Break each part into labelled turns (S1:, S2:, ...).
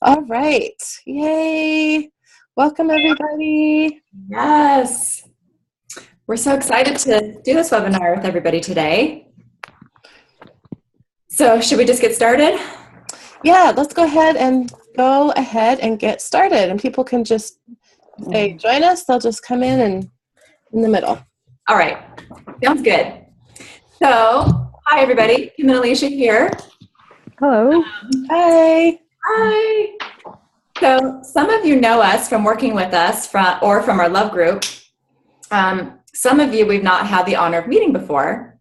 S1: All right. Yay. Welcome, everybody.
S2: Yes. We're so excited to do this webinar with everybody today. So should we just get started?
S1: Yeah, let's go ahead and get started. And people can just say, join us. They'll just come in the middle.
S2: All right. Sounds good. So, hi, everybody. Kim and Alicia here.
S1: Hello. Hi.
S2: Hi. So some of you know us from working with us from our love group. Some of you we've not had the honor of meeting before.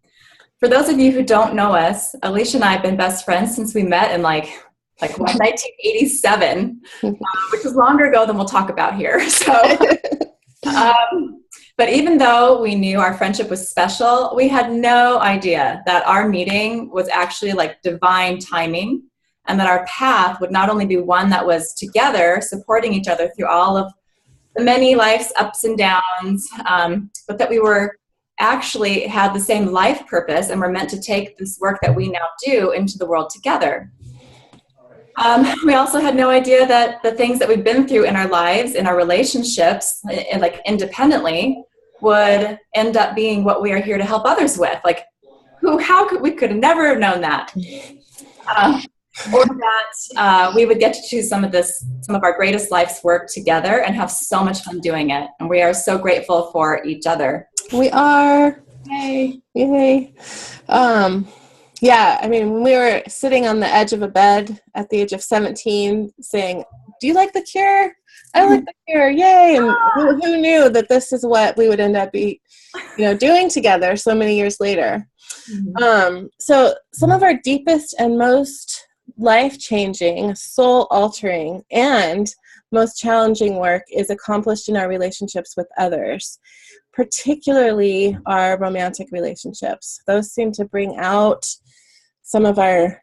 S2: For those of you who don't know us, Alicia and I have been best friends since we met in like 1987, which is longer ago than we'll talk about here. So, but even though we knew our friendship was special, we had no idea that our meeting was actually like divine timing, and that our path would not only be one that was together, supporting each other through all of the many life's ups and downs, but that we were actually had the same life purpose and were meant to take this work that we now do into the world together. We also had no idea that the things that we've been through in our lives, in our relationships, like independently, would end up being what we are here to help others with. Like, we could have never have known that. Or that we would get to choose some of our greatest life's work together and have so much fun doing it. And we are so grateful for each other.
S1: We are. Yay. Yay. Yeah, I mean, when we were sitting on the edge of a bed at the age of 17 saying, do you like The Cure? I like The Cure, yay. And who knew that this is what we would end up doing together so many years later. Mm-hmm. So some of our deepest and most life-changing, soul-altering, and most challenging work is accomplished in our relationships with others, particularly our romantic relationships. Those seem to bring out some of our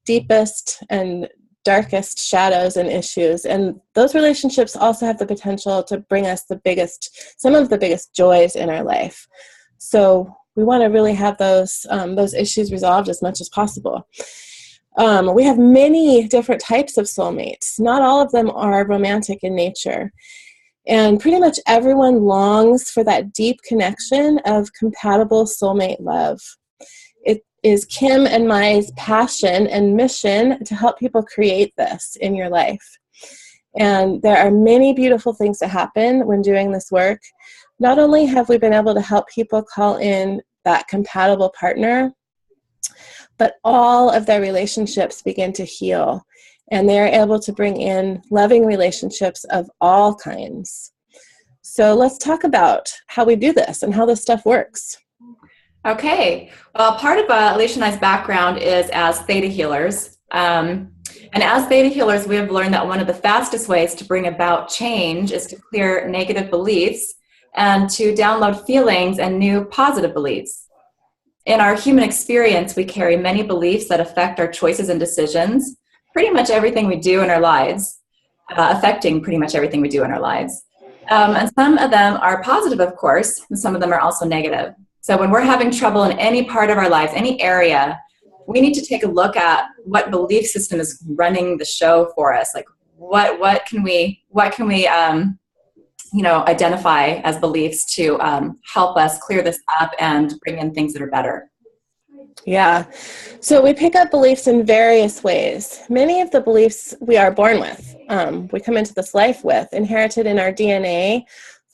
S1: deepest and darkest shadows and issues. And those relationships also have the potential to bring us some of the biggest joys in our life. So we want to really have those issues resolved as much as possible. We have many different types of soulmates. Not all of them are romantic in nature. And pretty much everyone longs for that deep connection of compatible soulmate love. It is Kim and my passion and mission to help people create this in your life. And there are many beautiful things that happen when doing this work. Not only have we been able to help people call in that compatible partner, but all of their relationships begin to heal. And they're able to bring in loving relationships of all kinds. So let's talk about how we do this and how this stuff works.
S2: Okay. Well, part of Alicia and I's background is as theta healers. And as theta healers, we have learned that one of the fastest ways to bring about change is to clear negative beliefs and to download feelings and new positive beliefs. In our human experience, we carry many beliefs that affect our choices and decisions, pretty much everything we do in our lives, affecting pretty much everything we do in our lives. And some of them are positive, of course, and some of them are also negative. So when we're having trouble in any part of our lives, any area, we need to take a look at what belief system is running the show for us. Like what can we identify as beliefs to help us clear this up and bring in things that are better.
S1: Yeah. So we pick up beliefs in various ways. Many of the beliefs we are born with, we come into this life with, inherited in our DNA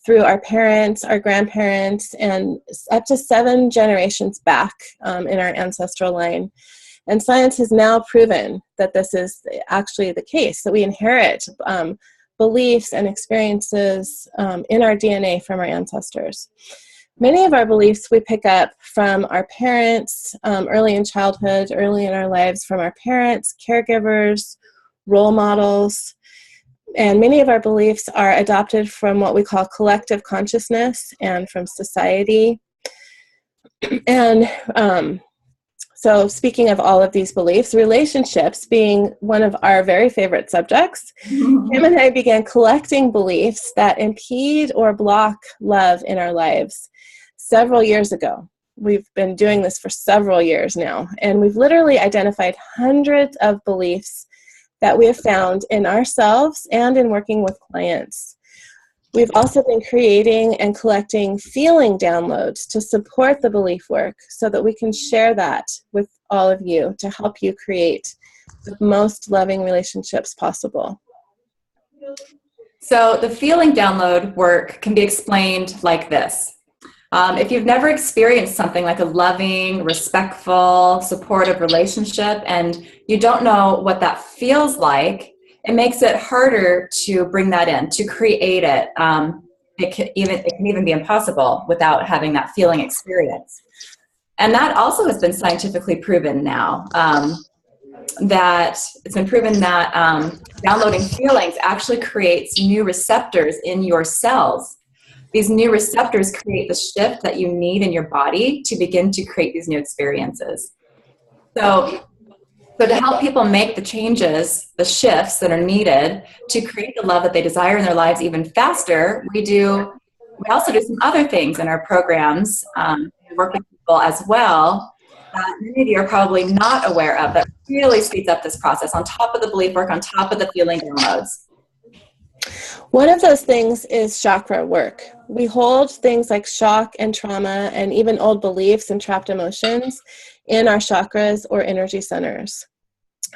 S1: through our parents, our grandparents, and up to 7 generations back in our ancestral line. And science has now proven that this is actually the case, that we inherit beliefs and experiences in our DNA from our ancestors. Many of our beliefs we pick up from our parents, early in childhood, early in our lives, from our parents, caregivers, role models. And many of our beliefs are adopted from what we call collective consciousness and from society. And so speaking of all of these beliefs, relationships being one of our very favorite subjects, Kim and I began collecting beliefs that impede or block love in our lives several years ago. we've been doing this for several years now, and we've literally identified hundreds of beliefs that we have found in ourselves and in working with clients. We've also been creating and collecting feeling downloads to support the belief work so that we can share that with all of you to help you create the most loving relationships possible.
S2: So the feeling download work can be explained like this. If you've never experienced something like a loving, respectful, supportive relationship, and you don't know what that feels like, it makes it harder to bring that in, to create it. It can even be impossible without having that feeling experience. And that also has been scientifically proven now. That it's been proven that downloading feelings actually creates new receptors in your cells. These new receptors create the shift that you need in your body to begin to create these new experiences. So to help people make the changes, the shifts that are needed to create the love that they desire in their lives even faster, we also do some other things in our programs. We work with people as well that many of you are probably not aware of that really speeds up this process on top of the belief work, on top of the feeling downloads.
S1: One of those things is chakra work. We hold things like shock and trauma and even old beliefs and trapped emotions in our chakras or energy centers.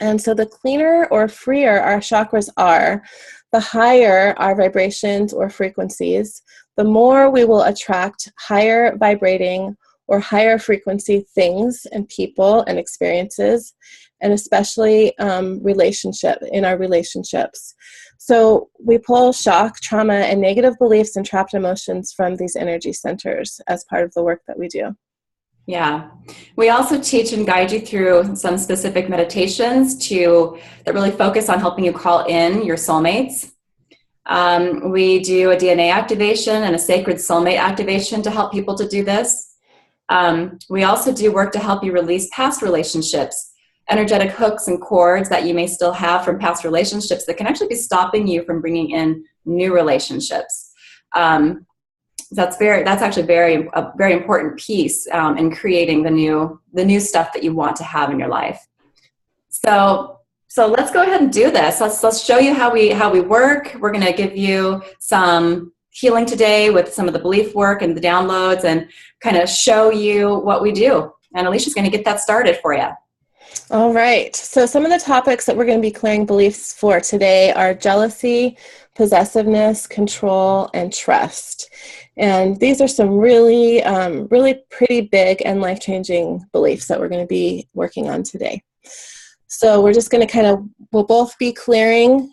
S1: And so the cleaner or freer our chakras are, the higher our vibrations or frequencies, the more we will attract higher vibrating or higher frequency things and people and experiences, and especially in our relationships. So we pull shock, trauma, and negative beliefs and trapped emotions from these energy centers as part of the work that we do.
S2: Yeah. We also teach and guide you through some specific meditations that really focus on helping you call in your soulmates. We do a DNA activation and a sacred soulmate activation to help people to do this. We also do work to help you release past relationships, energetic hooks and cords that you may still have from past relationships that can actually be stopping you from bringing in new relationships. That's actually a very important piece in creating the new stuff that you want to have in your life. So let's go ahead and do this. Let's show you how we work. We're going to give you some healing today with some of the belief work and the downloads, and kind of show you what we do. And Alicia's going to get that started for you.
S1: All right. So some of the topics that we're going to be clearing beliefs for today are jealousy, possessiveness, control, and trust. And these are some really, really pretty big and life-changing beliefs that we're going to be working on today. So we're just going to we'll both be clearing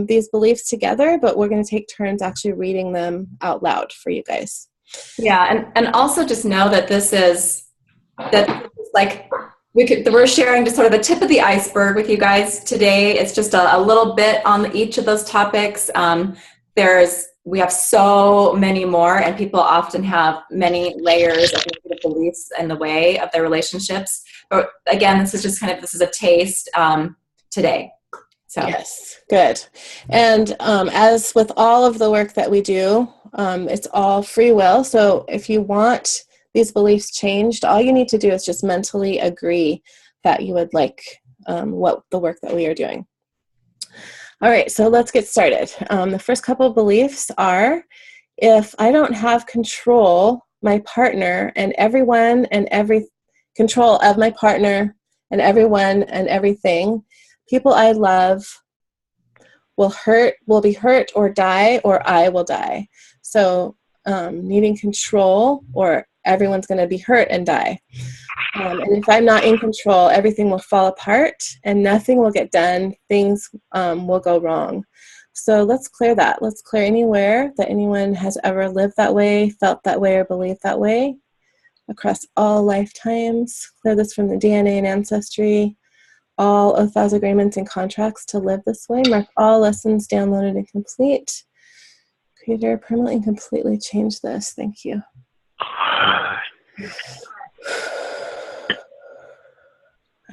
S1: these beliefs together, but we're going to take turns actually reading them out loud for you guys.
S2: Yeah, and also just know that we're sharing just sort of the tip of the iceberg with you guys today. It's just a little bit on each of those topics. We have so many more, and people often have many layers of negative beliefs in the way of their relationships. But again, this is a taste today. So.
S1: Yes, good. And as with all of the work that we do, it's all free will. So if you want these beliefs changed, all you need to do is just mentally agree that you would like what the work that we are doing. All right, so let's get started. The first couple of beliefs are, if I don't have control, my partner and everyone and control of my partner and everyone and everything, people I love will be hurt or die, or I will die. So needing control, or everyone's going to be hurt and die. And if I'm not in control, everything will fall apart and nothing will get done. Things will go wrong. So let's clear that. Let's clear anywhere that anyone has ever lived that way, felt that way, or believed that way across all lifetimes. Clear this from the DNA and ancestry. All oath, vows, agreements, and contracts to live this way. Mark all lessons downloaded and complete. Creator, permanently and completely change this. Thank you.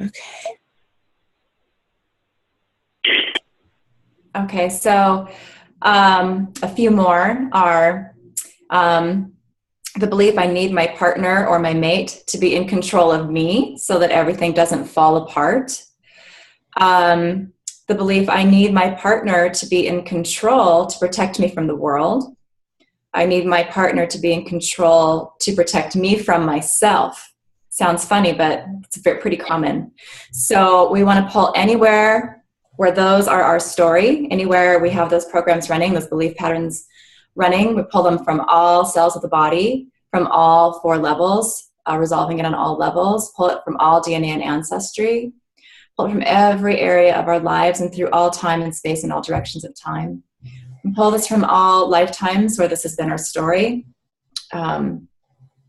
S1: Okay.
S2: Okay, so a few more are, the belief I need my partner or my mate to be in control of me so that everything doesn't fall apart. The belief I need my partner to be in control to protect me from the world. I need my partner to be in control to protect me from myself. Sounds funny, but it's pretty common. So we want to pull anywhere where those are our story, anywhere we have those programs running, those belief patterns running. We pull them from all cells of the body, from all 4 levels, resolving it on all levels. Pull it from all DNA and ancestry. Pull it from every area of our lives and through all time and space and all directions of time. And pull this from all lifetimes where this has been our story.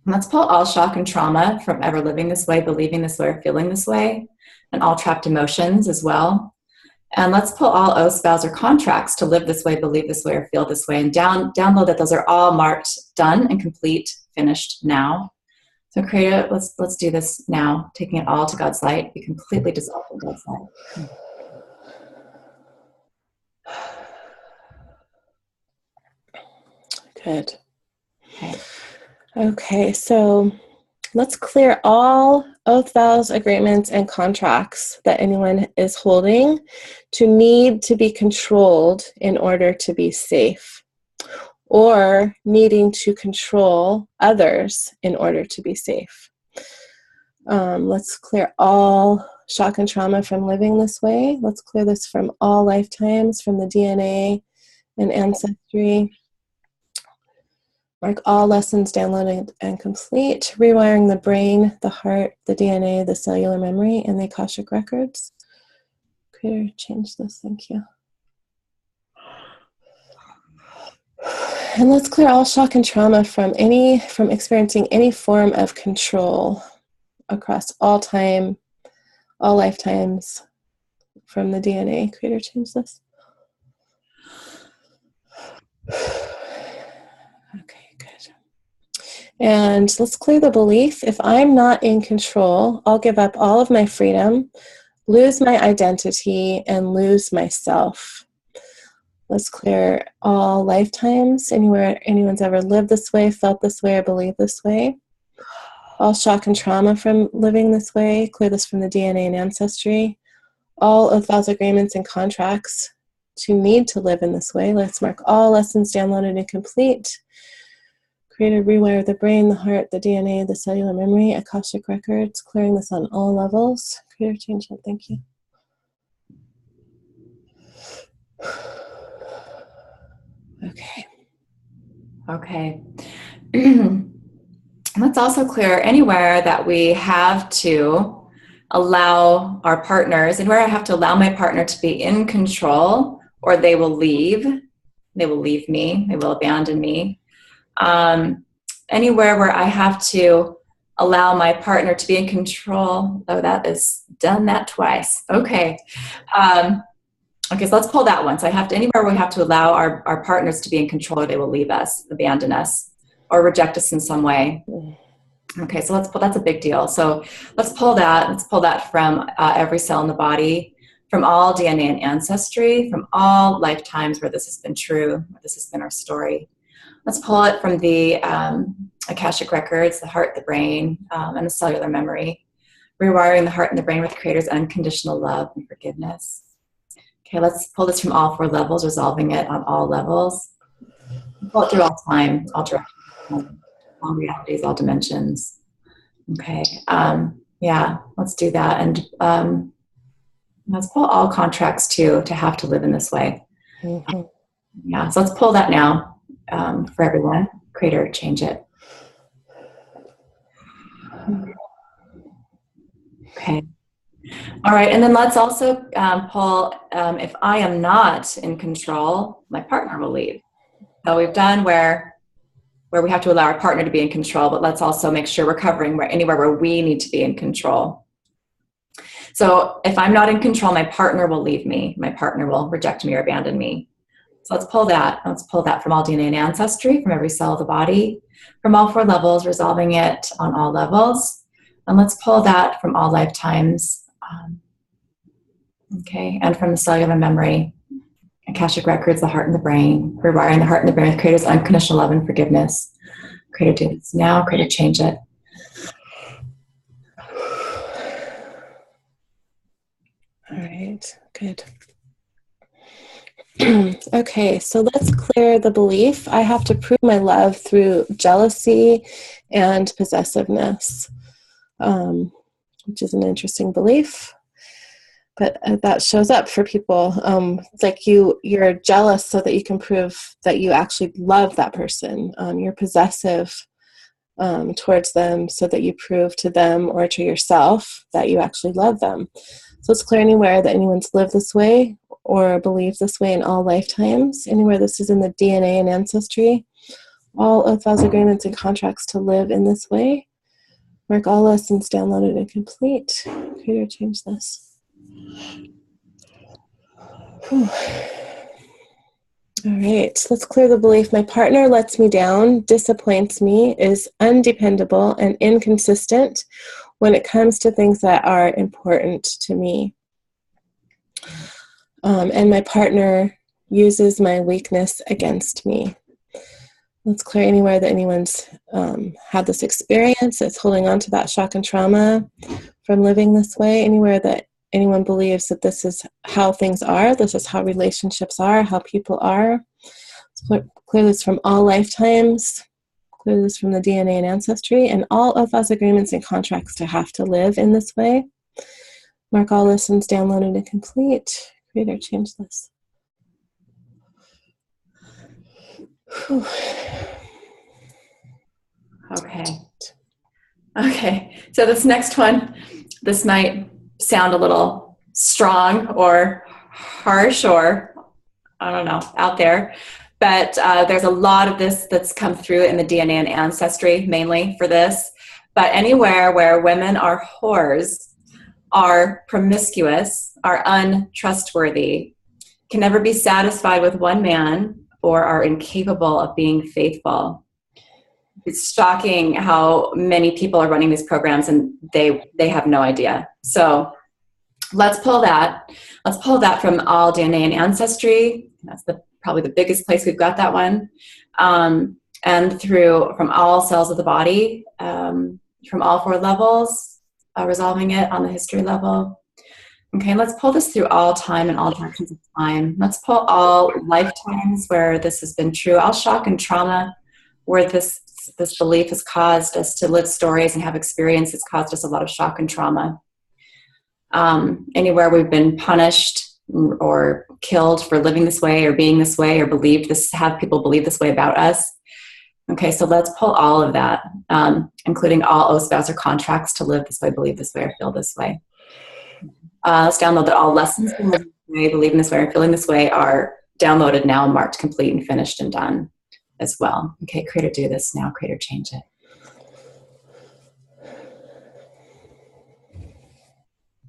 S2: Let's pull all shock and trauma from ever living this way, believing this way, or feeling this way, and all trapped emotions as well. And let's pull all oaths, vows, or contracts to live this way, believe this way, or feel this way, and download that those are all marked, done, and complete, finished now. So create let's do this now, taking it all to God's light, be completely dissolved in God's light.
S1: Good.
S2: Okay.
S1: Okay, so let's clear all oath, vows, agreements, and contracts that anyone is holding to need to be controlled in order to be safe, or needing to control others in order to be safe. Let's clear all shock and trauma from living this way. Let's clear this from all lifetimes, from the DNA and ancestry. Mark all lessons downloaded and complete. Rewiring the brain, the heart, the DNA, the cellular memory, and the Akashic records. Creator, change this. Thank you. And let's clear all shock and trauma from experiencing any form of control across all time, all lifetimes, from the DNA. Creator, change this. Okay, good. And let's clear the belief, if I'm not in control, I'll give up all of my freedom, lose my identity, and lose myself. Let's clear all lifetimes, anywhere anyone's ever lived this way, felt this way, or believed this way. All shock and trauma from living this way, clear this from the DNA and ancestry. All oath, vows, agreements, and contracts to need to live in this way. Let's mark all lessons downloaded and complete. Create a rewire of the brain, the heart, the DNA, the cellular memory, Akashic records, clearing this on all levels. Creator, change it. Thank you. Okay.
S2: Okay. Let's also clear anywhere that we have to allow our partners, and where I have to allow my partner to be in control, or they will leave. They will leave me. They will abandon me. Anywhere where I have to allow my partner to be in control. Oh, that is done that twice. Okay. Okay, so let's pull that one. So I have to, anywhere we have to allow our partners to be in control, or they will leave us, abandon us, or reject us in some way. Okay, so let's pull, that's a big deal. So let's pull that. Let's pull that from every cell in the body, from all DNA and ancestry, from all lifetimes where this has been true, where this has been our story. Let's pull it from the Akashic records, the heart, the brain, and the cellular memory, rewiring the heart and the brain with Creator's unconditional love and forgiveness. Okay, let's pull this from all 4 levels, resolving it on all levels. Pull it through all time, all directions, all realities, all dimensions. Okay, yeah, let's do that. And let's pull all contracts too, to have to live in this way. Mm-hmm. Yeah, so let's pull that now for everyone. Creator, change it. Okay. All right, and then let's also pull, if I am not in control, my partner will leave. So we've done where we have to allow our partner to be in control, but let's also make sure we're covering anywhere where we need to be in control. So if I'm not in control, my partner will leave me. My partner will reject me or abandon me. So let's pull that. Let's pull that from all DNA and ancestry, from every cell of the body, from all 4 levels, resolving it on all levels. And let's pull that from all lifetimes. Okay, and from the cellular memory, Akashic records, the heart and the brain, rewiring the heart and the brain with Creator's unconditional love and forgiveness. Creator, do this now. Creator, change it.
S1: All right, good. Okay, so let's clear the belief. I have to prove my love through jealousy and possessiveness, which is an interesting belief. But that shows up for people. It's like you're jealous so that you can prove that you actually love that person. You're possessive towards them so that you prove to them or to yourself that you actually love them. So it's clear anywhere that anyone's lived this way or believes this way in all lifetimes, anywhere this is in the DNA and ancestry, all oath, vows, agreements, and contracts to live in this way. Mark all lessons downloaded and complete. Creator, change this. Whew. All right, let's clear the belief. My partner lets me down, disappoints me, is undependable and inconsistent when it comes to things that are important to me. And my partner uses my weakness against me. Let's clear anywhere that anyone's had this experience, that's holding on to that shock and trauma from living this way, anywhere that anyone believes that this is how things are, this is how relationships are, how people are. Let's clear this from all lifetimes, clear this from the DNA and ancestry, and all oath, vows, agreements, and contracts to have to live in this way. Mark all lessons downloaded and complete. Creator, change this. Whew.
S2: Okay, so this next one, this might sound a little strong or harsh or, I don't know, out there, but there's a lot of this that's come through in the DNA and ancestry, mainly for this. But anywhere where women are whores, are promiscuous, are untrustworthy, can never be satisfied with one man, or are incapable of being faithful. It's shocking how many people are running these programs and they have no idea. So let's pull that. Let's pull that from all DNA and ancestry. That's probably the biggest place we've got that one. And from all cells of the body, from all 4 levels, resolving it on the history level. Okay, let's pull this through all time and all directions of time. Let's pull all lifetimes where this has been true, all shock and trauma where this belief has caused us to live stories and have experiences, caused us a lot of shock and trauma. Anywhere we've been punished or killed for living this way or being this way or have people believe this way about us. Okay, so let's pull all of that, including all oaths, vows, or contracts to live this way, believe this way, or feel this way. Let's download that all lessons from living this way, believing this way, or feeling this way are downloaded now, marked complete and finished and done as well. Okay, Creator, do this now. Creator, change it.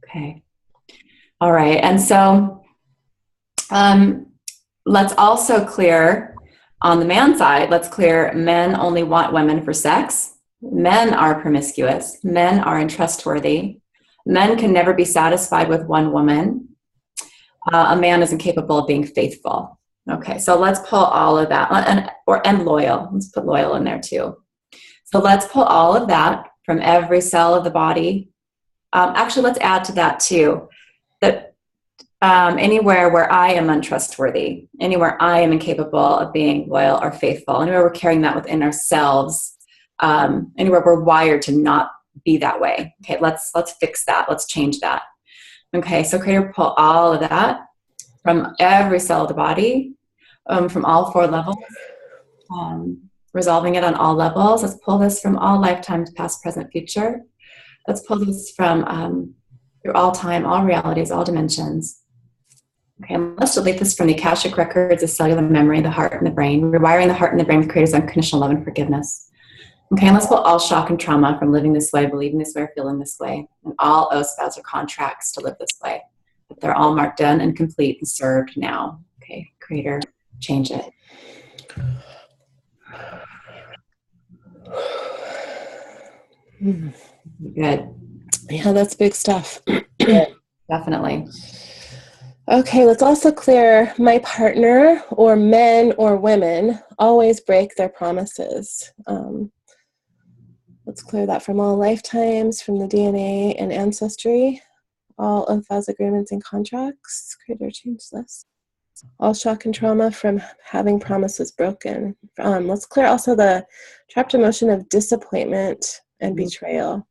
S2: Okay. All right, and so let's also clear on the man side, let's clear men only want women for sex. Men are promiscuous. Men are untrustworthy. Men can never be satisfied with one woman. A man is incapable of being faithful. Okay, so let's pull all of that, and loyal. Let's put loyal in there too. So let's pull all of that from every cell of the body. Actually, let's add to that too, that anywhere where I am untrustworthy, anywhere I am incapable of being loyal or faithful, anywhere we're carrying that within ourselves, anywhere we're wired to not be that way. Okay, let's fix that. Let's change that. Okay, so Creator, pull all of that from every cell of the body, from all 4 levels, resolving it on all levels. Let's pull this from all lifetimes, past, present, future. Let's pull this from through all time, all realities, all dimensions. Okay, and let's delete this from the Akashic records, the cellular memory, the heart and the brain, rewiring the heart and the brain with Creator's unconditional love and forgiveness. Okay, and let's pull all shock and trauma from living this way, believing this way, or feeling this way, and all oaths, vows, or contracts to live this way. But they're all marked done and complete and served now. Okay, Creator, change it. Good.
S1: Yeah, that's big stuff.
S2: Definitely.
S1: Okay, let's also clear my partner or men or women always break their promises. Let's clear that from all lifetimes, from the DNA and ancestry, all of those agreements and contracts. Creator, change this. All shock and trauma from having promises broken. Let's clear also the trapped emotion of disappointment and betrayal.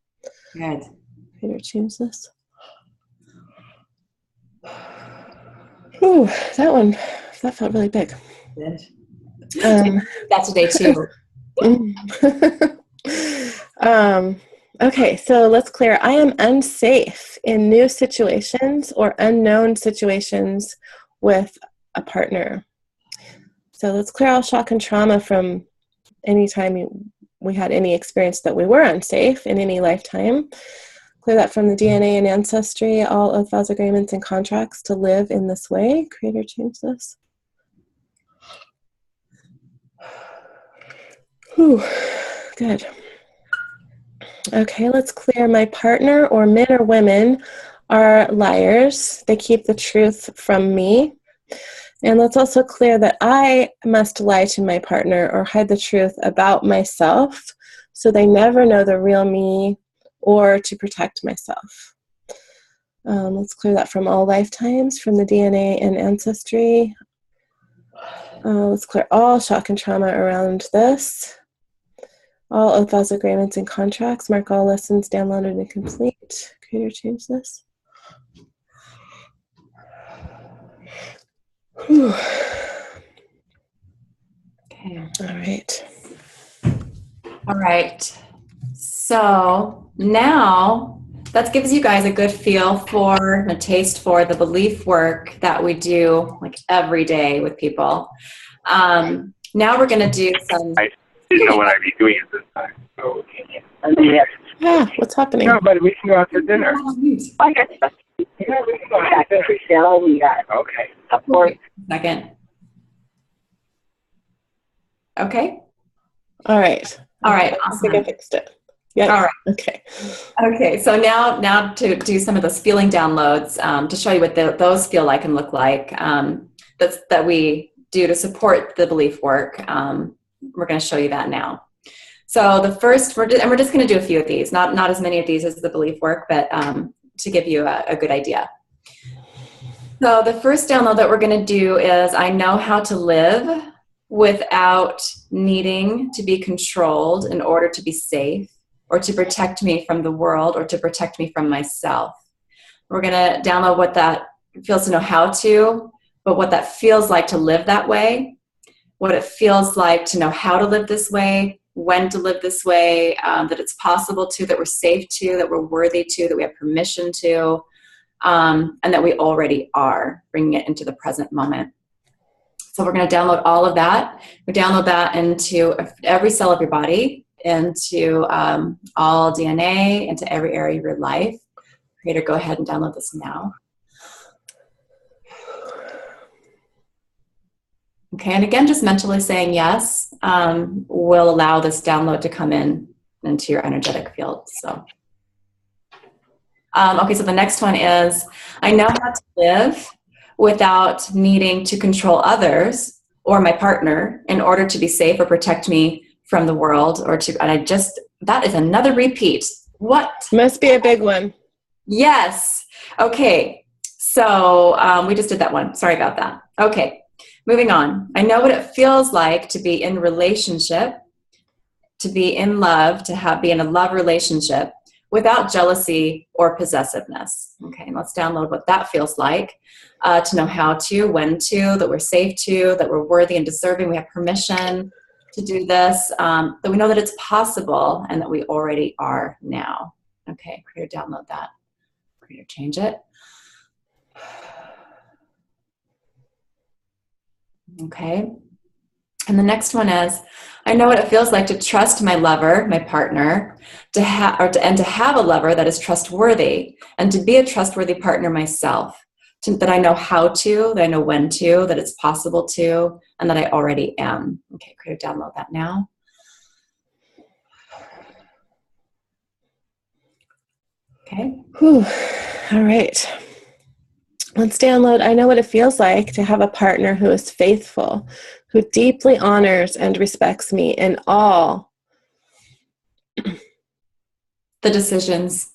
S2: Good.
S1: Creator, change this. Ooh, that felt really big.
S2: Good. That's today too.
S1: Okay, so let's clear. I am unsafe in new situations or unknown situations with a partner. So let's clear all shock and trauma from any time we had any experience that we were unsafe in any lifetime. Clear that from the DNA and ancestry, all of those agreements and contracts to live in this way. Creator, change this. Whew, good. Okay, let's clear. My partner or men or women are liars. They keep the truth from me. And let's also clear that I must lie to my partner or hide the truth about myself so they never know the real me or to protect myself. Let's clear that from all lifetimes, from the DNA and ancestry. Let's clear all shock and trauma around this. All of those agreements and contracts. Mark all lessons downloaded and complete. Creator, change this. Whew.
S2: Okay.
S1: All right.
S2: All right. So now that gives you guys a good feel for, a taste for the belief work that we do like every day with people. Now we're going to do some.
S3: I didn't know what I'd be doing at this time. So,
S1: Yeah, what's happening?
S3: no, but we can go out to dinner. Okay. Yeah, we can go out to dinner. Okay. Of course.
S2: Second. Okay.
S1: All right.
S2: All right.
S1: I
S2: Awesome.
S1: think I fixed it. Yeah.
S2: All right.
S1: Okay.
S2: Okay. So now to do some of those feeling downloads to show you what those feel like and look like. That we do to support the belief work. We're going to show you that now. So the first, we're just going to do a few of these, not as many of these as the belief work, but to give you a good idea. So the first download that we're going to do is, I know how to live without needing to be controlled in order to be safe or to protect me from the world or to protect me from myself. We're going to download what that feels to know how to, but what that feels like to live that way, what it feels like to know how to live this way, when to live this way, that it's possible to, that we're safe to, that we're worthy to, that we have permission to, and that we already are, bringing it into the present moment. So we're going to download all of that. We download that into every cell of your body, into all DNA, into every area of your life. Creator, go ahead and download this now. Okay, and again, just mentally saying yes will allow this download to come into your energetic field. So, okay, so the next one is, I know how to live without needing to control others or my partner in order to be safe or protect me from the world or to, and that is another repeat. What?
S1: Must be a big one.
S2: Yes. Okay, so we just did that one. Sorry about that. Okay. Moving on. I know what it feels like to be in relationship, to be in love, be in a love relationship without jealousy or possessiveness. Okay, and let's download what that feels like, to know how to, when to, that we're safe to, that we're worthy and deserving, we have permission to do this, that we know that it's possible and that we already are now. Okay, Creator, download that. Creator, change it. Okay. And the next one is, I know what it feels like to trust my lover, my partner, to have a lover that is trustworthy, and to be a trustworthy partner myself. That I know how to, that I know when to, that it's possible to, and that I already am. Okay, Creator, download that now. Okay.
S1: Whew. All right. Let's download, I know what it feels like to have a partner who is faithful, who deeply honors and respects me in all.
S2: The decisions.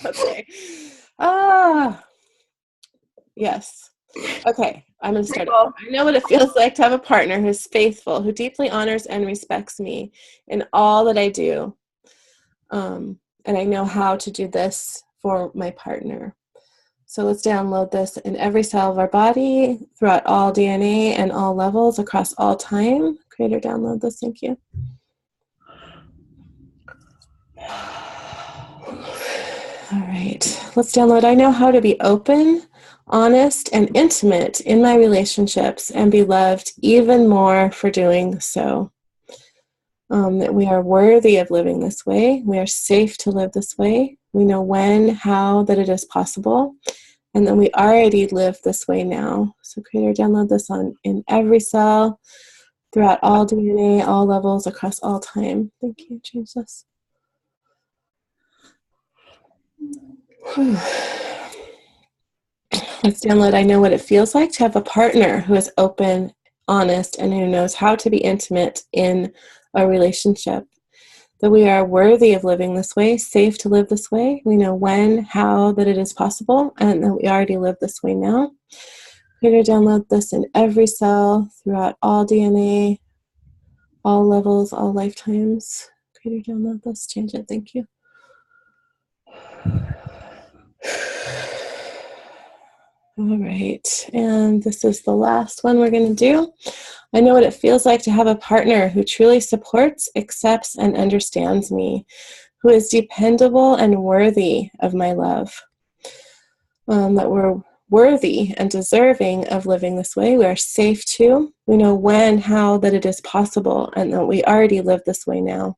S1: Okay. Yes. Okay, I'm going to start. I know what it feels like to have a partner who's faithful, who deeply honors and respects me in all that I do. And I know how to do this for my partner. So let's download this in every cell of our body, throughout all DNA and all levels, across all time. Creator, download this. Thank you. All right, let's download. I know how to be open, honest, and intimate in my relationships and be loved even more for doing so. That we are worthy of living this way. We are safe to live this way. We know when, how, that it is possible. And then we already live this way now. So Creator, download this in every cell, throughout all DNA, all levels, across all time. Thank you. Change this. Let's download. I know what it feels like to have a partner who is open, honest, and who knows how to be intimate in a relationship. That we are worthy of living this way, safe to live this way. We know when, how, that it is possible, and that we already live this way now. Creator, download this in every cell, throughout all DNA, all levels, all lifetimes. Creator, download this. Change it. Thank you. All right, and this is the last one we're going to do. I know what it feels like to have a partner who truly supports, accepts, and understands me, who is dependable and worthy of my love. That we're worthy and deserving of living this way. We are safe to. We know when, how, that it is possible, and that we already live this way now.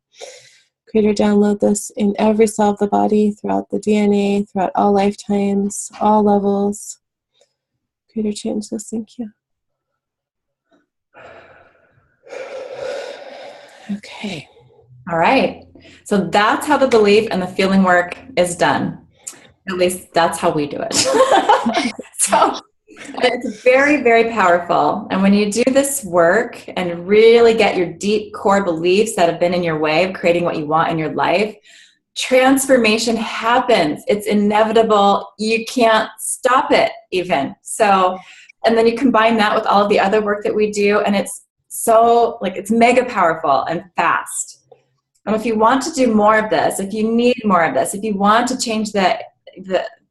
S1: Creator, download this in every cell of the body, throughout the DNA, throughout all lifetimes, all levels. Creator, change this. Thank you. Okay.
S2: All right. So that's how the belief and the feeling work is done. At least that's how we do it. So it's very, very powerful. And when you do this work and really get your deep core beliefs that have been in your way of creating what you want in your life, transformation happens. It's inevitable. You can't stop it even. So, and then you combine that with all of the other work that we do, and it's so, like, it's mega powerful and fast. And if you want to do more of this, if you need more of this, if you want to change the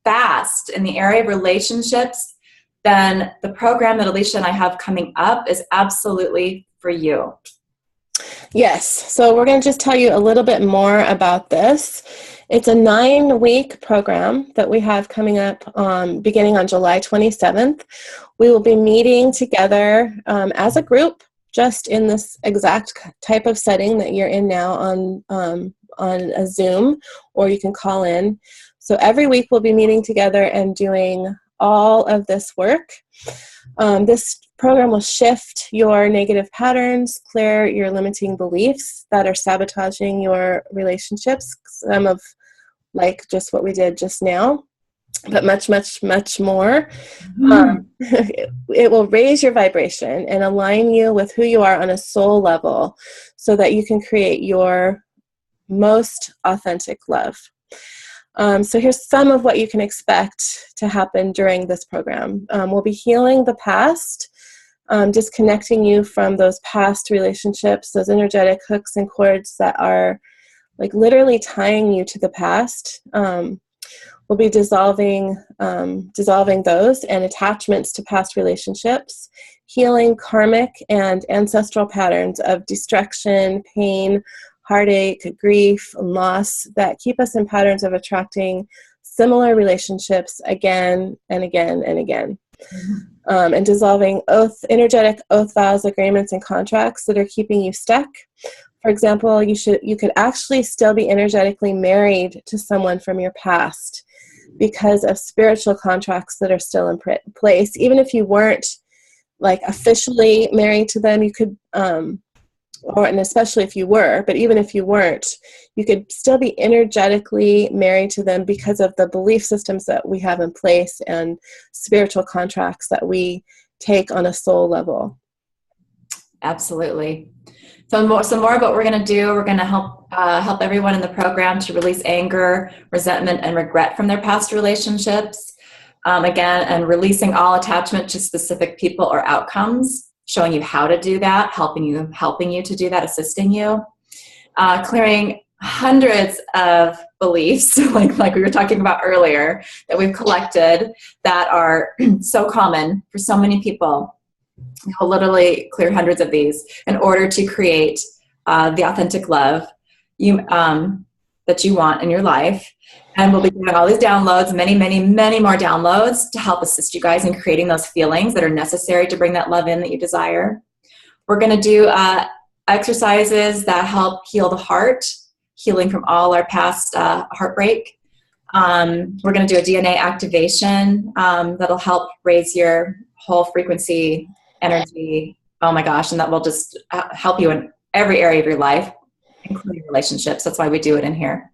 S2: fast in the area of relationships, then the program that Alicia and I have coming up is absolutely for you.
S1: Yes, so we're going to just tell you a little bit more about this. It's a 9-week program that we have coming up beginning on July 27th. We will be meeting together as a group, just in this exact type of setting that you're in now on a Zoom, or you can call in. So every week we'll be meeting together and doing all of this work. This program will shift your negative patterns, clear your limiting beliefs that are sabotaging your relationships, some of like just what we did just now, but much, much, much more. It will raise your vibration and align you with who you are on a soul level so that you can create your most authentic love. So here's some of what you can expect to happen during this program. We'll be healing the past, disconnecting you from those past relationships, those energetic hooks and cords that are like literally tying you to the past. We'll be dissolving those and attachments to past relationships, healing karmic and ancestral patterns of destruction, pain, heartache, grief, and loss that keep us in patterns of attracting similar relationships again and again and again. And dissolving energetic oath, vows, agreements, and contracts that are keeping you stuck. For example, you could actually still be energetically married to someone from your past because of spiritual contracts that are still in place. Even if you weren't like officially married to them, you could and especially if you were, but even if you weren't, you could still be energetically married to them because of the belief systems that we have in place and spiritual contracts that we take on a soul level.
S2: Absolutely. So more of what we're going to do, we're going to help everyone in the program to release anger, resentment, and regret from their past relationships. Again, and releasing all attachment to specific people or outcomes, showing you how to do that, helping you to do that, assisting you. Clearing hundreds of beliefs, like we were talking about earlier, that we've collected that are so common for so many people. We'll literally clear hundreds of these in order to create the authentic love that you want in your life. And we'll be doing all these downloads, many, many, many more downloads to help assist you guys in creating those feelings that are necessary to bring that love in that you desire. We're going to do exercises that help heal the heart, healing from all our past heartbreak. We're going to do a DNA activation that'll help raise your whole frequency, energy. Oh my gosh, and that will just help you in every area of your life, including relationships. That's why we do it in here.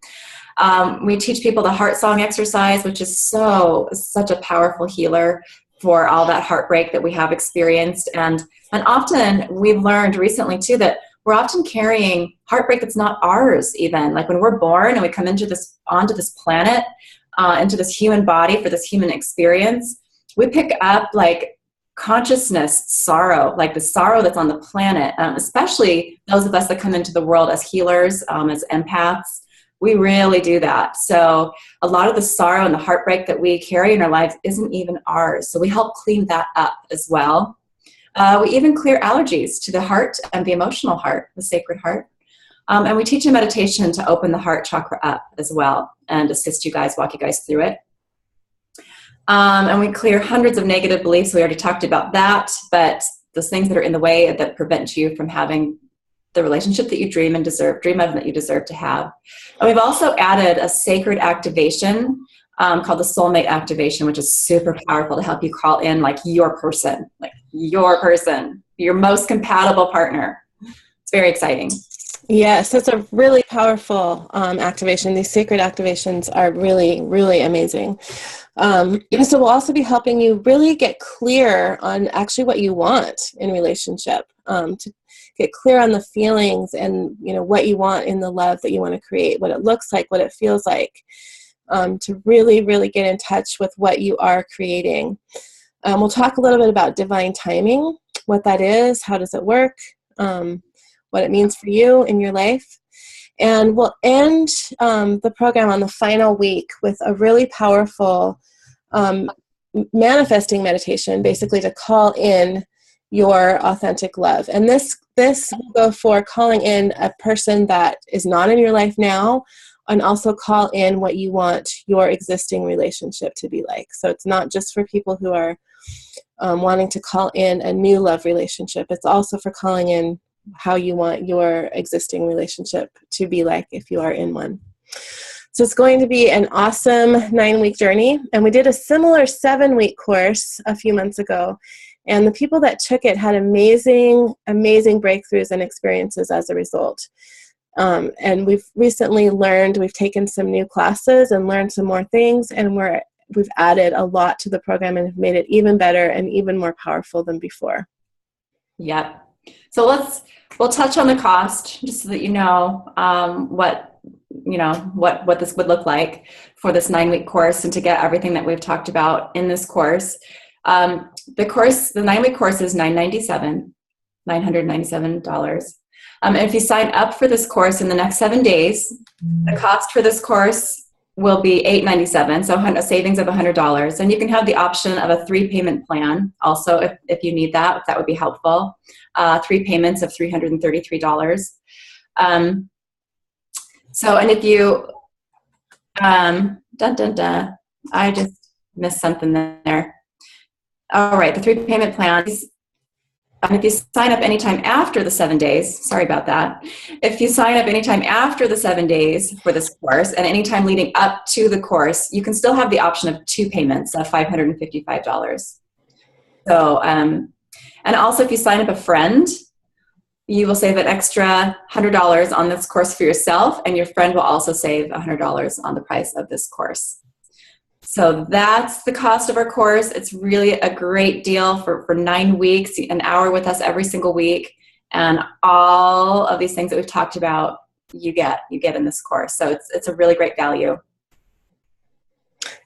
S2: We teach people the heart song exercise, which is such a powerful healer for all that heartbreak that we have experienced. And often we've learned recently too that we're often carrying heartbreak that's not ours even. Like when we're born and we come onto this planet, into this human body for this human experience, we pick up like consciousness sorrow, like the sorrow that's on the planet, especially those of us that come into the world as healers, as empaths. We really do that. So a lot of the sorrow and the heartbreak that we carry in our lives isn't even ours. So we help clean that up as well. We even clear allergies to the heart and the emotional heart, the sacred heart. And we teach a meditation to open the heart chakra up as well and assist you guys, walk you guys through it. And we clear hundreds of negative beliefs. We already talked about that, but those things that are in the way that prevent you from having the relationship that you dream of and that you deserve to have. And we've also added a sacred activation called the soulmate activation, which is super powerful to help you call in like your person, your most compatible partner. It's very exciting.
S1: Yes, it's a really powerful activation. These sacred activations are really, really amazing. So we'll also be helping you really get clear on actually what you want in relationship, to get clear on the feelings and, what you want in the love that you want to create, what it looks like, what it feels like, to really, really get in touch with what you are creating. We'll talk a little bit about divine timing, what that is, how does it work, what it means for you in your life. And we'll end the program on the final week with a really powerful manifesting meditation, basically to call in your authentic love. And this will go for calling in a person that is not in your life now, and also call in what you want your existing relationship to be like. So it's not just for people who are wanting to call in a new love relationship. It's also for calling in how you want your existing relationship to be like if you are in one. So it's going to be an awesome 9-week journey. And we did a similar 7-week course a few months ago. And the people that took it had amazing, amazing breakthroughs and experiences as a result. And we've recently we've taken some new classes and learned some more things. And we've added a lot to the program and have made it even better and even more powerful than before.
S2: Yep. So we'll touch on the cost just so that you know what this would look like for this 9-week course and to get everything that we've talked about in this course. The 9-week course is $997. And if you sign up for this course in the next 7 days, the cost for this course will be $897, so a savings of $100. And you can have the option of a 3-payment plan also if you need that, if that would be helpful. 3 payments of $333. And if you, I just missed something there. All right, the 3-payment plans. And if you sign up anytime after the 7 days, sorry about that. If you sign up anytime after the 7 days for this course and anytime leading up to the course, you can still have the option of 2 payments of $555. So, and also if you sign up a friend, you will save an extra $100 on this course for yourself, and your friend will also save $100 on the price of this course. So that's the cost of our course. It's really a great deal for 9 weeks, an hour with us every single week, and all of these things that we've talked about, you get in this course. So it's a really great value.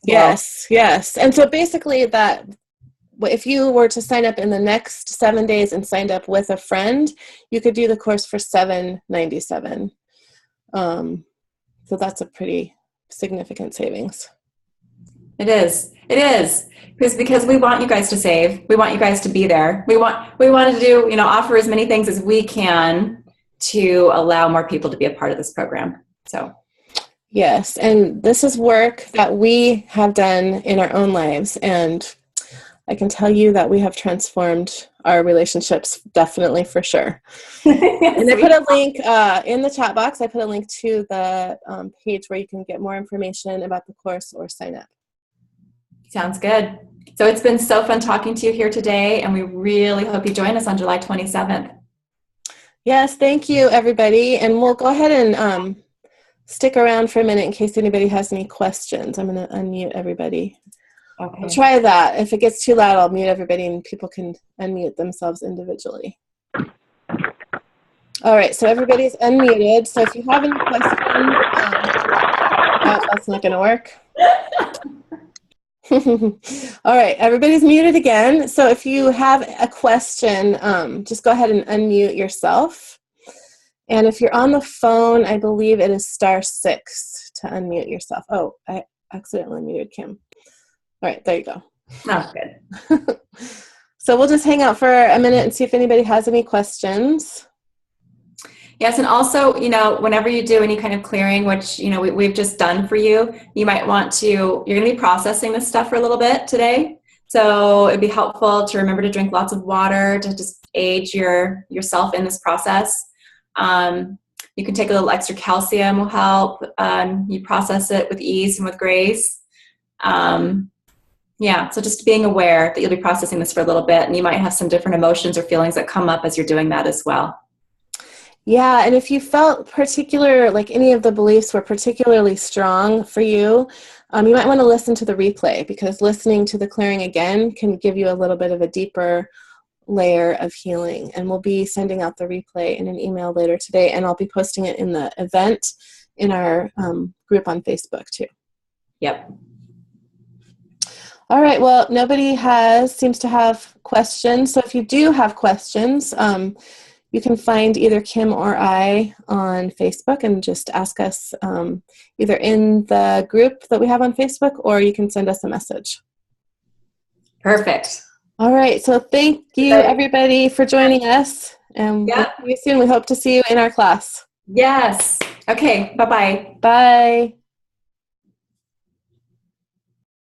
S1: Yes, yes. And so basically that, if you were to sign up in the next 7 days and signed up with a friend, you could do the course for $797. So that's a pretty significant savings.
S2: It is. It is. Because we want you guys to save. We want you guys to be there. We want to do, offer as many things as we can to allow more people to be a part of this program. So.
S1: Yes, and this is work that we have done in our own lives, and I can tell you that we have transformed our relationships, definitely, for sure. Yes, and I put a link in the chat box. I put a link to the page where you can get more information about the course or sign up.
S2: Sounds good. So it's been so fun talking to you here today, and we really hope you join us on July 27th. Yes,
S1: thank you, everybody. And we'll go ahead and stick around for a minute in case anybody has any questions. I'm going to unmute everybody.
S2: Okay.
S1: I'll try that. If it gets too loud, I'll mute everybody and people can unmute themselves individually. All right, so everybody's unmuted. So if you have any questions, oh, that's not going to work. All right, everybody's muted again. So if you have a question, just go ahead and unmute yourself. And if you're on the phone, I believe it is *6 to unmute yourself. Oh, I accidentally muted Kim. All right, there you go.
S2: Oh, good.
S1: So we'll just hang out for a minute and see if anybody has any questions.
S2: Yes, and also, whenever you do any kind of clearing, which, we've just done for you, you might want to, you're going to be processing this stuff for a little bit today. So it'd be helpful to remember to drink lots of water to just aid yourself in this process. You can take a little extra calcium, will help. You process it with ease and with grace. Yeah, so just being aware that you'll be processing this for a little bit, and you might have some different emotions or feelings that come up as you're doing that as well.
S1: Yeah, and if you felt like any of the beliefs were particularly strong for you, you might want to listen to the replay, because listening to the clearing again can give you a little bit of a deeper layer of healing. And we'll be sending out the replay in an email later today, and I'll be posting it in the event in our group on Facebook too.
S2: Yep.
S1: All right, well, nobody seems to have questions. So if you do have questions, you can find either Kim or I on Facebook and just ask us either in the group that we have on Facebook, or you can send us a message.
S2: Perfect.
S1: All right, so thank you, everybody, for joining us. And we'll see you soon. We hope to see you in our class.
S2: Yes. Okay, bye-bye.
S1: Bye.